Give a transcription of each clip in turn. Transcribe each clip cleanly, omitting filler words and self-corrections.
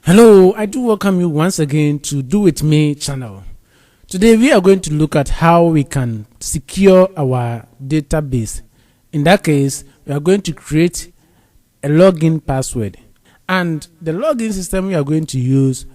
Hello, I do welcome you once again to Do With Me channel. Today we are going to look at how we can secure our database. In that case, we are going to create a login password. And the login system we are going to use,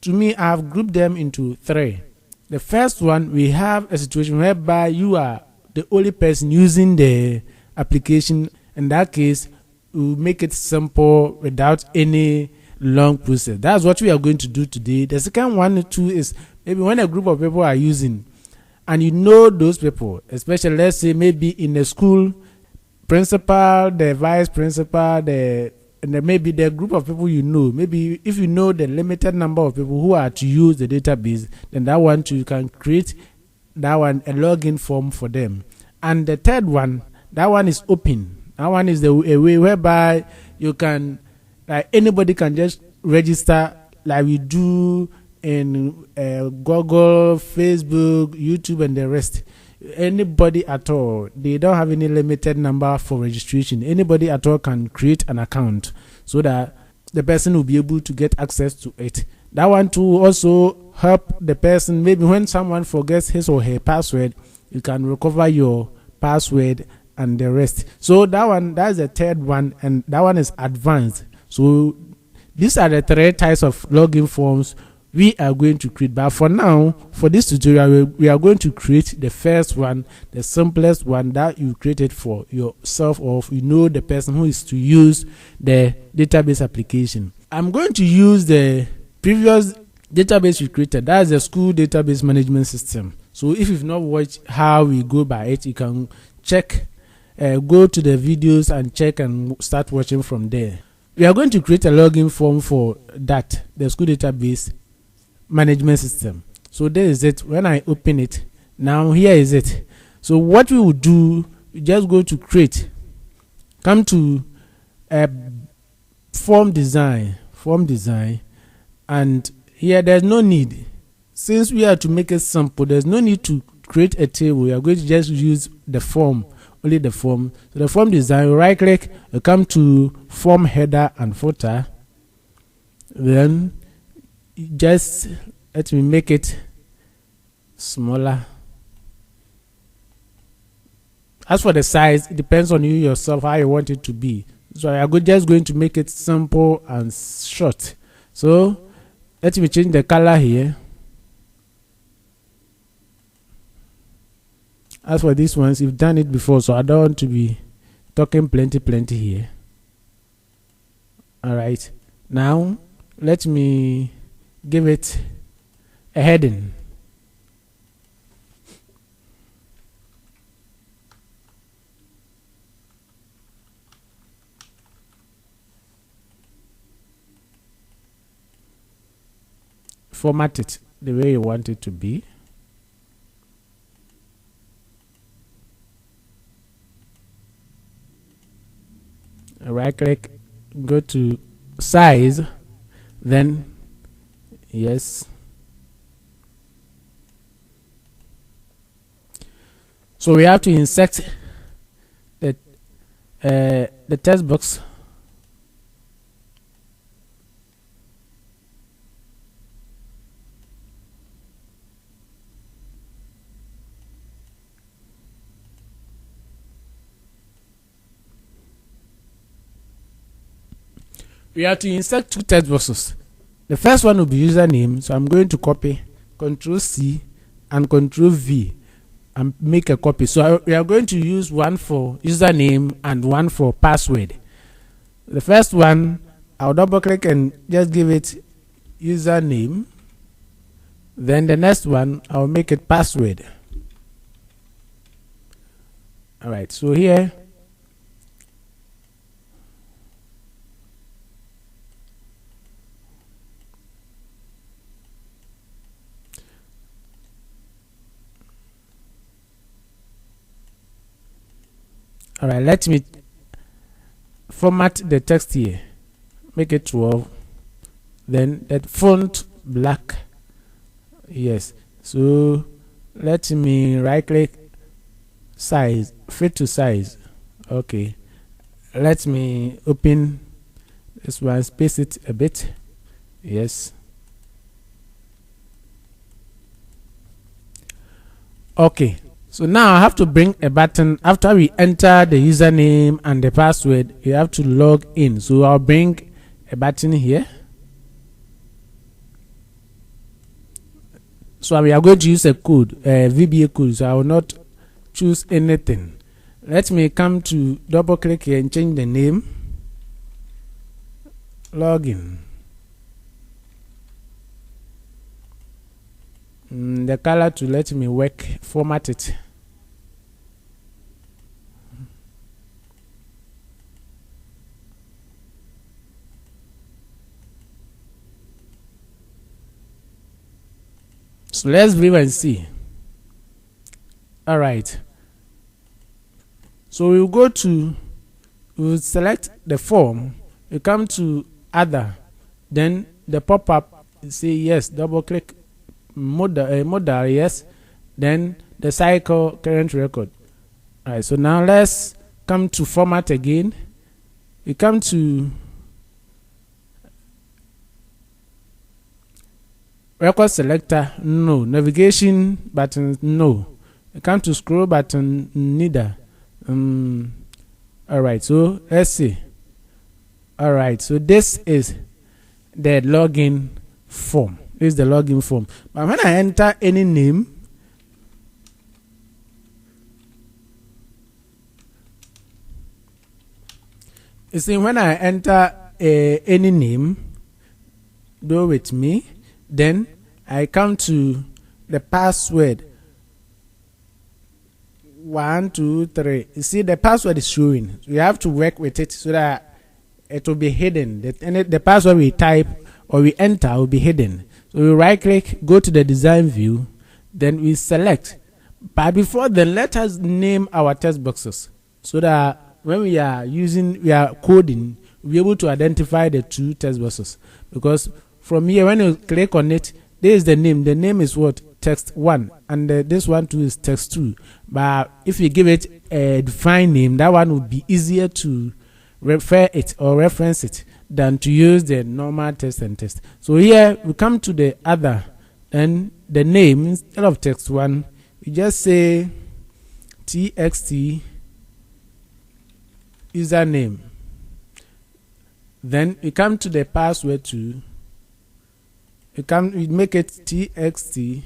to me, I have grouped them into three. The first one, we have a situation whereby you are the only person using the application. In that case, we will make it simple without any long process. That's what we are going to do today. The second one too is maybe when a group of people are using and you know those people, especially let's say maybe in a school, principal, the vice principal, maybe the group of people you know, maybe if you know the limited number of people who are to use the database, then that one too, you can create that one a login form for them. And the third one, that one is open. That one is a way whereby you can, like, anybody can just register, like we do in Google, Facebook, YouTube, and the rest. Anybody at all, they don't have any limited number for registration. Anybody at all can create an account so that the person will be able to get access to it. That one too also help the person. Maybe when someone forgets his or her password, you can recover your password and the rest. So that's the third one, and that one is advanced. So these are the three types of login forms we are going to create. But for now, for this tutorial, we are going to create the first one, the simplest one that you created for yourself, or if you know the person who is to use the database application. I'm going to use the previous database we created. That's the school database management system. So if you've not watched how we go by it, you can check, go to the videos and check and start watching from there. We are going to create a login form for that, the school database management system. So there is it. When I open it, now here is it. So what we will do, we just go to create, come to form design, and here there's no need, since we are to make it simple, there's no need to create a table. We are going to just use the form, only the form. So the form design, right click, you come to form header and footer, then just let me make it smaller. As for the size, it depends on you yourself how you want it to be. So I am just going to make it simple and short. So let me change the color here. As for these ones, you've done it before, so I don't want to be talking plenty here. All right, now let me give it a heading. Format it the way you want it to be. Right click, go to size, then yes. So we have to insert the text box. We have to insert two text boxes. The first one will be username, so I'm going to copy, Ctrl C and Ctrl V, and make a copy. So we are going to use one for username and one for password. The first one, I'll double click and just give it username. Then the next one, I'll make it password. All right, so here, all right, let me format the text here, make it 12, then that font black, yes. So let me right click, size, fit to size. Okay, let me open this one, space it a bit, Yes. Okay. So now I have to bring a button after we enter the username and the password. You have to log in. So I'll bring a button here. So we are going to use a code, VBA code. So I will not choose anything. Let me come to double click here and change the name. Login. The color to let me work, format it. So let's view and see. All right. So we'll select the form. You come to other, then the pop-up say yes, double click modal yes, then the cycle current record. All right, so now let's come to format again. We come to record selector, no. Navigation button, no. We come to scroll button, neither. All right, so let's see. All right, so this is the login form. This is the login form. But when I enter any name, you see, when I enter any name, do with me, then I come to the password. 1, 2, 3. You see, the password is showing. So you have to work with it so that it will be hidden. The password we type or we enter will be hidden. So we right click, go to the design view, then we select. But before then, let us name our text boxes so that when we are coding, we'll be able to identify the two text boxes. Because from here, when you click on it, there is the name. The name is what? Text 1, and this one too is text 2. But if you give it a defined name, that one would be easier to refer it or reference it than to use the normal text and text. So here we come to the other, and the name, instead of text 1, we just say txt username. Then we come to the password too. We make it txt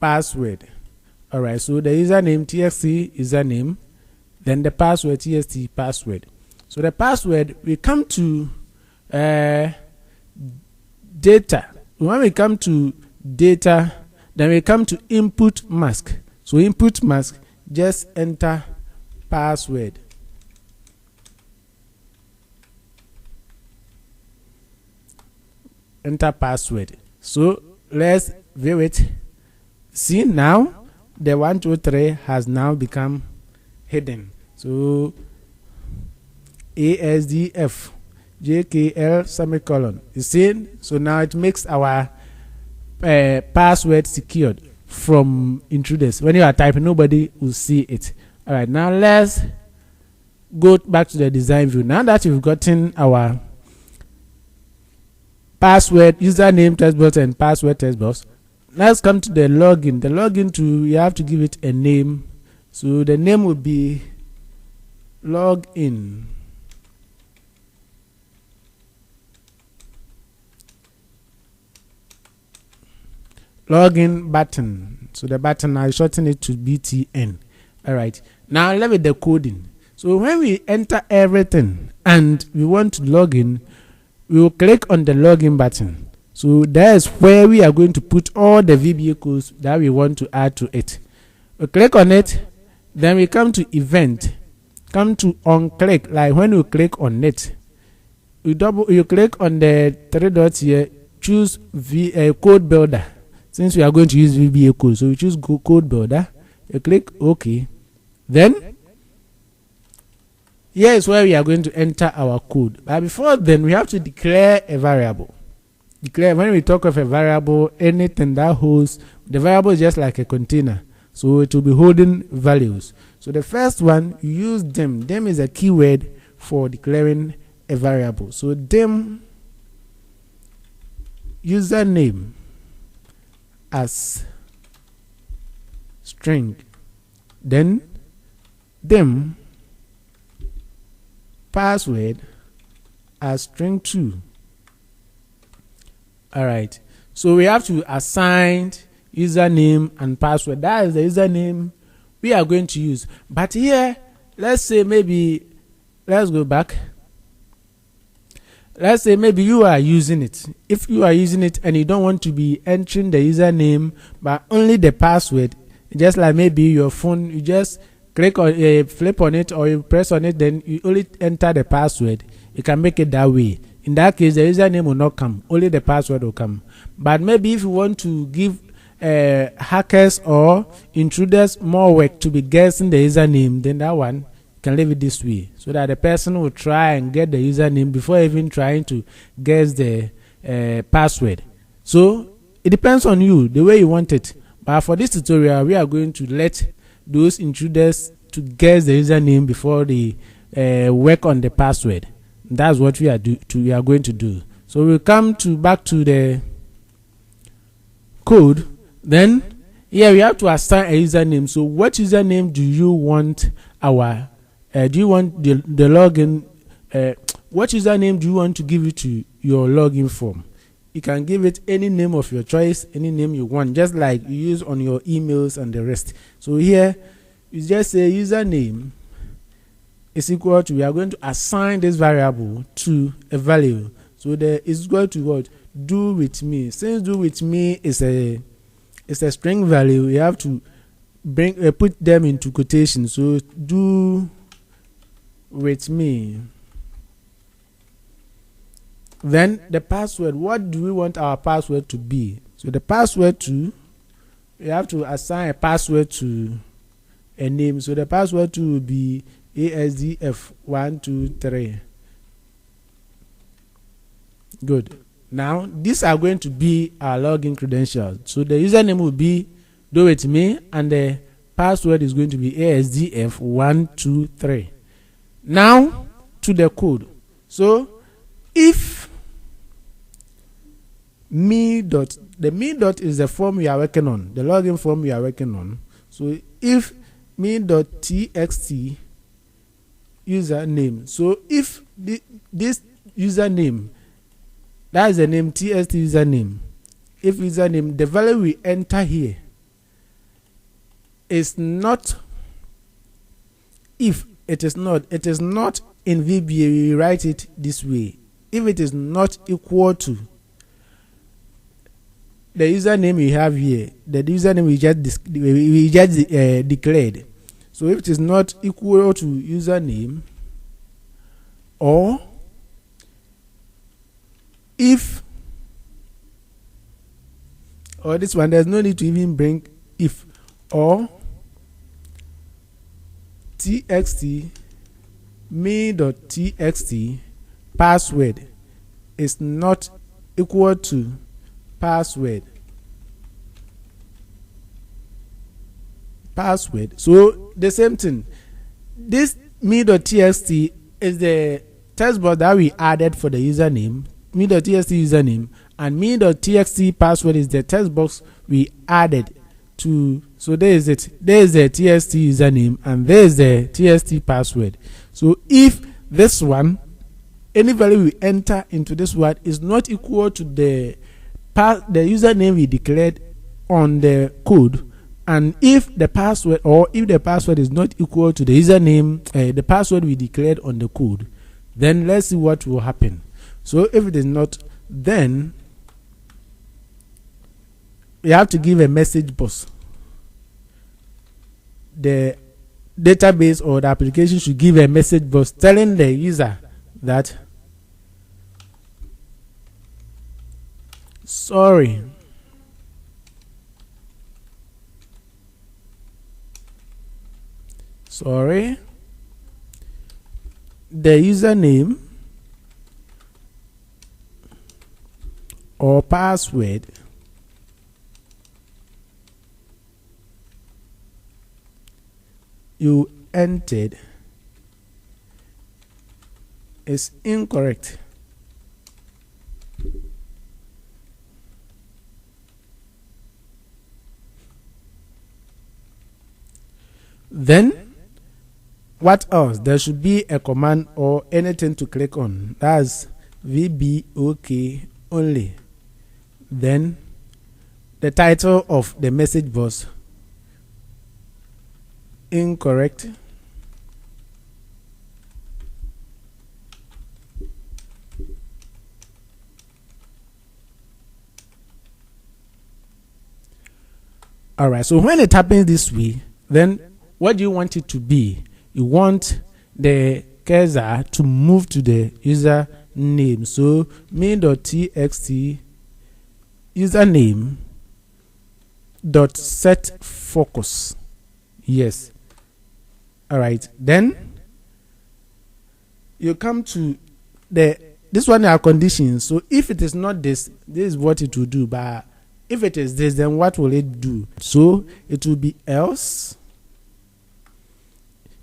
password. All right, so the username txt username, then the password txt password. So the password, we come to data. When we come to data, then we come to input mask. So input mask, just enter password. Enter password. So let's view it. See, now the 1, 2, 3 has now become hidden. So ASDF JKL semicolon. You see, so now it makes our password secured from intruders. When you are typing, nobody will see it. All right, now let's go back to the design view. Now that you've gotten our password, username text box and password text box, let's come to the login. The login to, you have to give it a name. So the name will be login. Login button. So the button, I shorten it to BTN. All right. Now let me the coding. So when we enter everything and we want to log in, we will click on the login button. So that's where we are going to put all the VBA codes that we want to add to it. We click on it, then we come to event, come to on click. Like when you click on it, you click on the 3 dots here, choose code builder. Since we are going to use VBA code, so we choose code builder. You click OK. Then here is where we are going to enter our code. But before then, we have to declare a variable. When we talk of a variable, anything that holds, the variable is just like a container. So it will be holding values. So the first one, you use dim. Dim is a keyword for declaring a variable. So dim username as string, then them password as string 2. All right, so we have to assign username and password. That is the username we are going to use. But here, let's say maybe, let's go back. Let's say maybe you are using it. If you are using it and you don't want to be entering the username but only the password, just like maybe your phone, you just click on flip on it or you press on it, then you only enter the password. You can make it that way. In that case, the username will not come, only the password will come. But maybe if you want to give hackers or intruders more work to be guessing the username, then that one can leave it this way, so that the person will try and get the username before even trying to guess the password. So it depends on you, the way you want it. But for this tutorial, we are going to let those intruders to guess the username before they work on the password. That's what we are going to do. So we'll come back to the code. Then here we have to assign a username. So what username do you want our do you want the login? What username do you want to give it to your login form? You can give it any name of your choice, any name you want, just like you use on your emails and the rest. So here you just say username is equal to, we are going to assign this variable to a value. So there is going to what? Do with me. Since do with me is a string value, you have to put them into quotation. So do with me. Then the password, what do we want our password to be? So the password we have to assign a password to a name. So the password will be ASDF123. Good. Now these are going to be our login credentials. So the username will be do with me and the password is going to be ASDF123. Now to the code. So if the me dot is the form we are working on, the login form we are working on. So if me.txt username, so if this username, that is the name txt username, if username, the value we enter here is not, if it is not in VBA, we write it this way. If it is not equal to the username we have here, the username we just declared. So if it is not equal to username, or if, or this one, there's no need to even bring if, or txt me.txt password is not equal to password. So the same thing. This me.txt is the text box that we added for the username, me.txt username, and me.txt password is the text box we added to. So there is it. There is the txt username and there is the txt password. So if this one, any value we enter into this one is not equal to the username we declared on the code, and if the password is not equal to the username, the password we declared on the code, then let's see what will happen. So if it is not, then you have to give a message box. The database or the application should give a message box telling the user that sorry, the username or password you entered is incorrect. Then what else? There should be a command or anything to click on. That's VBOK only. Then the title of the message box, incorrect. Alright, so when it happens this way, then what do you want it to be? You want the cursor to move to the user name. So main.txt username dot set focus. Yes. Alright, then you come to this one are conditions. So if it is not this is what it will do, but if it is this, then what will it do? So it will be else.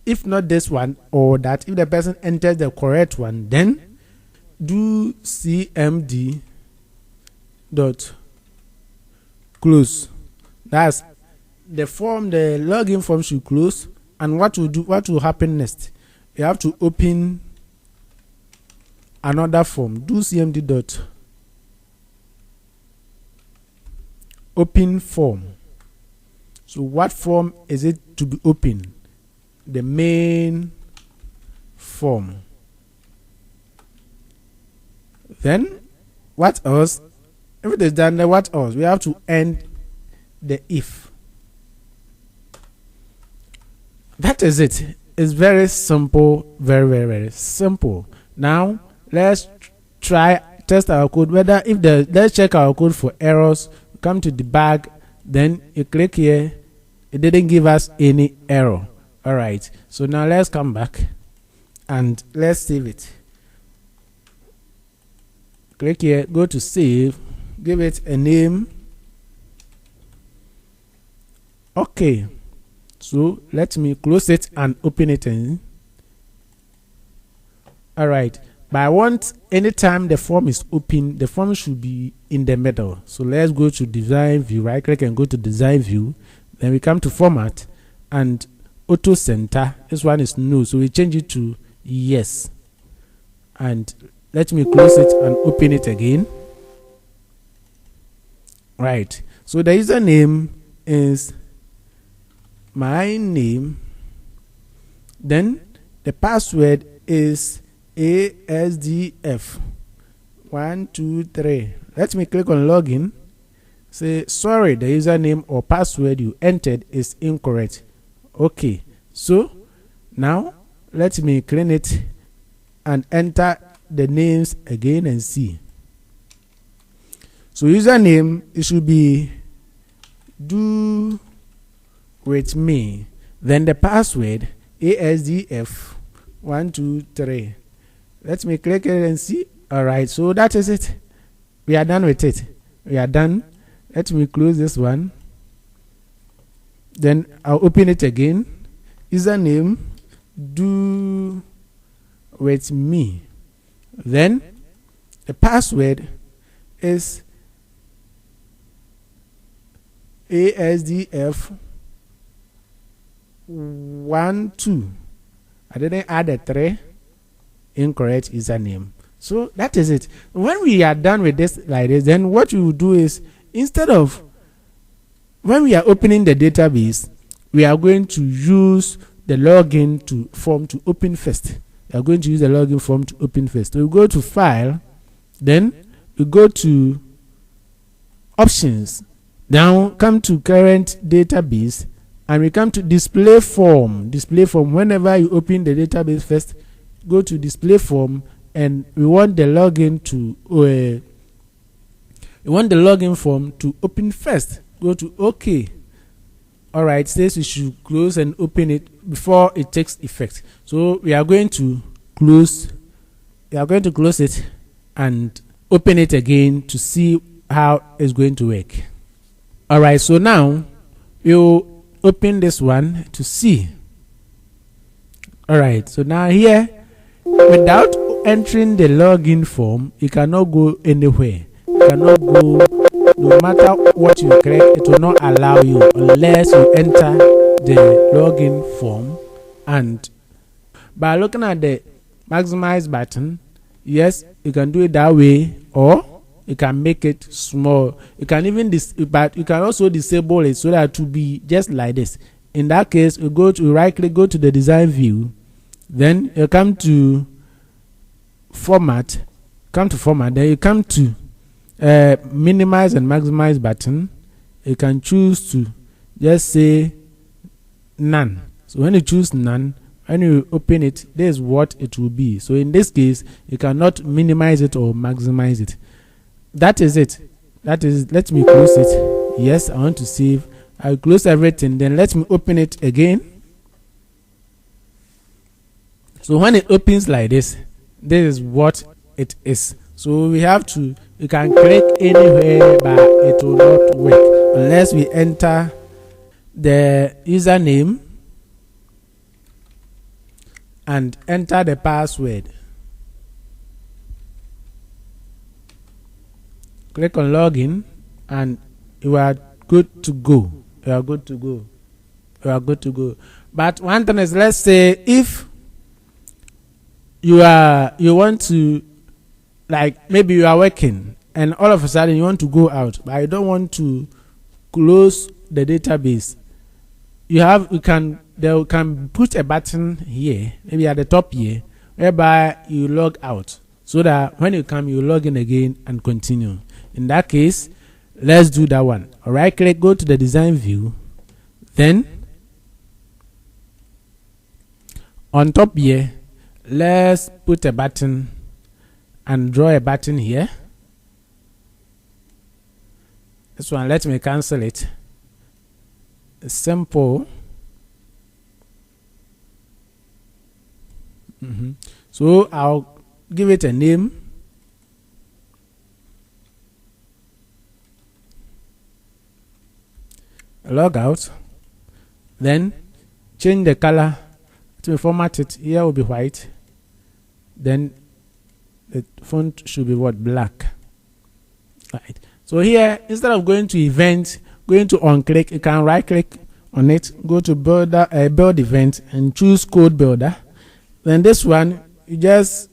If not this one or that, if the person enters the correct one, then do cmd dot close. That's the form, the login form should close. And what will happen next? You have to open another form. Do cmd dot open form. So what form is it to be open? The main form. Then what else? If it is done, then what else? We have to end the if. That is it. It's very simple, very simple. Now let's test our code. Let's check our code for errors. Come to debug, then you click here. It didn't give us any error. All right, so now let's come back and let's save it. Click here, go to save, give it a name. Okay, so let me close it and open it in. All right, but I want anytime the form is open, the form should be in the middle. So let's go to design view, right click and go to design view. Then we come to format and auto center. This one is no, so we change it to yes. And let me close it and open it again. Right, so the username is my name. Then the password is ASDF 123. Let me click on login. Say sorry, the username or password you entered is incorrect. Okay, so now let me clean it and enter the names again and see. So username, it should be do with me. Then the password ASDF 123. Let me click it and see. All right, so that is it. We are done with it. We are done. Let me close this one. Then I'll open it again. Username do with me. Then the password is ASDF 12. I didn't add a 3. Incorrect username. So that is it. When we are done with this like this, then what we will do is, instead of when we are opening the database, we are going to use the login form to open first. We are going to use the login form to open first. So we go to file, then we go to options, now come to current database, and we come to display form. Display form. Whenever you open the database first, go to display form, and we want the login form to open first. Go to OK. All right, says we should close and open it before it takes effect. So we are going to close. We are going to close it and open it again to see how it's going to work. All right, so now we'll open this one to see. All right, so now here, without entering the login form, you cannot go anywhere. You cannot go. No matter what you click, it will not allow you unless you enter the login form, and by looking at the maximize button, yes, you can do it that way, or you can make it small. You can even but you can also disable it so that it will be just like this. In that case, you right click, go to the design view, then you come to format, then you come to minimize and maximize button. You can choose to just say none. So when you choose none, when you open it, this is what it will be. So in this case, you cannot minimize it or maximize it. That is it. Let me close it. Yes, I want to save. I'll close everything. Then let me open it again. So when it opens like this is what it is. So we have to, you can click anywhere, but it will not work unless we enter the username and enter the password. Click on login and you are good to go. You are good to go. You are good to go. But one thing is, let's say if you want to, like maybe you are working and all of a sudden you want to go out, but you don't want to close the database. You can put a button here, maybe at the top here, whereby you log out, so that when you come, you log in again and continue. In that case, let's do that one. All right, click, go to the design view, then on top here, let's put a button and draw a button here. This one, let me cancel it. It's simple. So I'll give it a name. Logout. Then change the color to format it. Here will be white. Then the font should be what? Black. Right. So here, instead of going to event, going to on click, you can right click on it, go to build event and choose code builder. Then this one, you just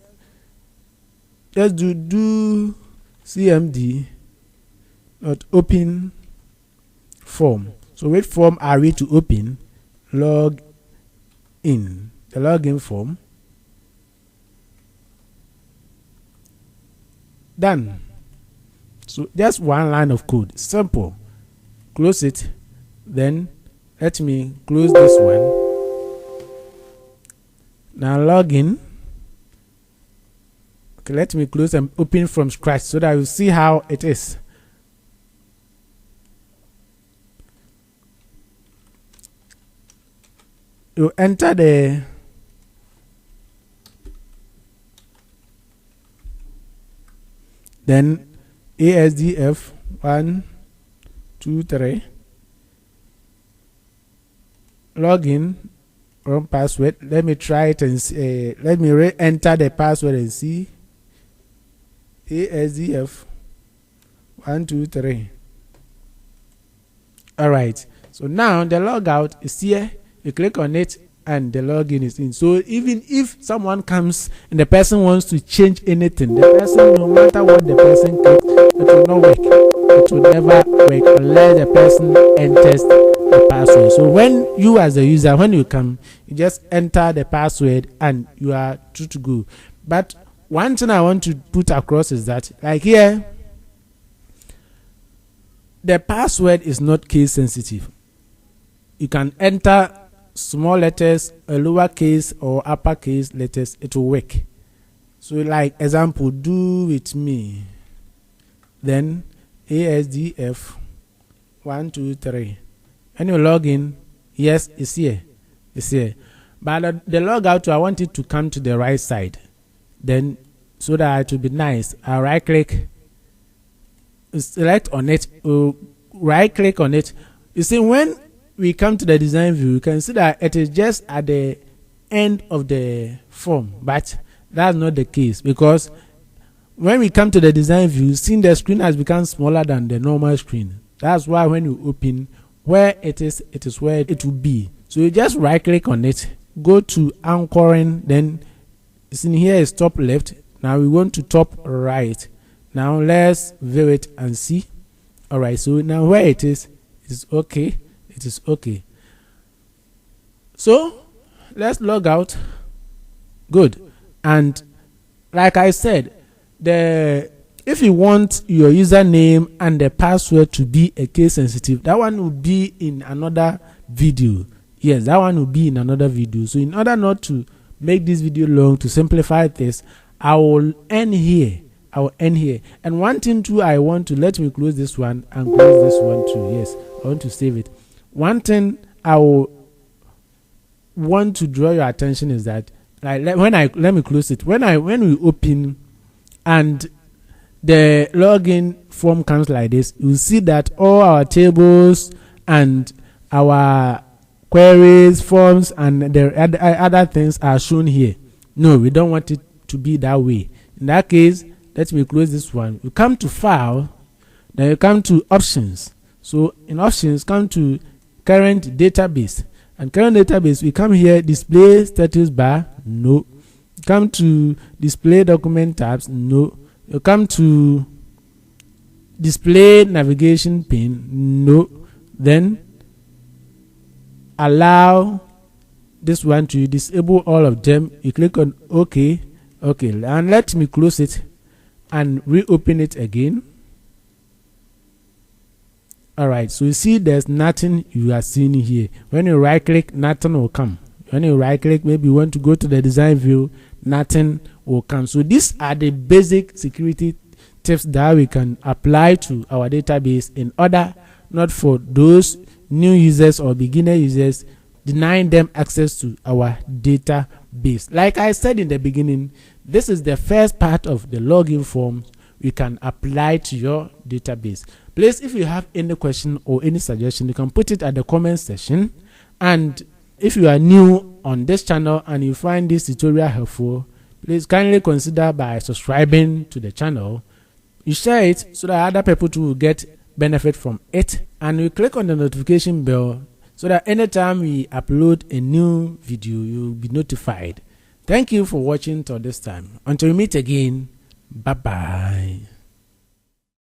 do cmd not open form. So which form are we to open? Log in, the login form. Done. So just one line of code, simple. Close it. Then let me close this one. Now log in. Okay, let me close and open from scratch so that you see how it is. You enter the then ASDF 1 2 3 login, wrong password. Let me try it and see, let me re-enter the password and see. ASDF 1 2 3. All right, so now the logout is here. You click on it and the login is in. So even if someone comes and the person wants to change anything, the person, no matter what the person clicks, it will not work. It will never work unless the person enters the password. So when you as a user, when you come, you just enter the password and you are true to go. But one thing I want to put across is that, like here, the password is not case sensitive. You can enter small letters, lowercase or uppercase letters, it will work. So like example, do with me, then ASDF 1 2 3. When you log in, yes, it's here, but the logout, I want it to come to the right side, then so that it will be nice. I'll right click, select on it, right click on it. You see, when we come to the design view, you can see that it is just at the end of the form, but that's not the case, because when we come to the design view, seeing the screen has become smaller than the normal screen. That's why when you open, where it is where it will be. So you just right click on it, go to anchoring, then it's in here is top left. Now we want to top right. Now let's view it and see. All right, so now where it is okay. It is okay. So let's log out. Good. And like I said, if you want your username and the password to be a case sensitive, that one will be in another video. Yes, that one will be in another video. So in order not to make this video long, to simplify this, I will end here. And one thing too, I want to, let me close this one and close this one too. Yes, I want to save it. One thing I will want to draw your attention is that, like, let me close it. When we open and the login form comes like this, you see that all our tables and our queries, forms, and the other things are shown here. No, we don't want it to be that way. In that case, let me close this one. You come to file, then you come to options. So in options, come to current database. And current database, we come here, display status bar, no. Come to display document tabs, no. You come to display navigation pane, no. Then allow this one to disable all of them. You click on OK. Okay, and let me close it and reopen it again. Alright, so you see there's nothing you are seeing here. When you right click, nothing will come. When you right click, maybe you want to go to the design view, nothing will come. So these are the basic security tips that we can apply to our database in order not for those new users or beginner users denying them access to our database. Like I said in the beginning, this is the first part of the login form you can apply to your database. Please, if you have any question or any suggestion, you can put it at the comment section. And if you are new on this channel and you find this tutorial helpful, please kindly consider by subscribing to the channel. You share it so that other people too will get benefit from it, and you click on the notification bell so that anytime we upload a new video, you'll be notified. Thank you for watching till this time. Until we meet again, bye bye.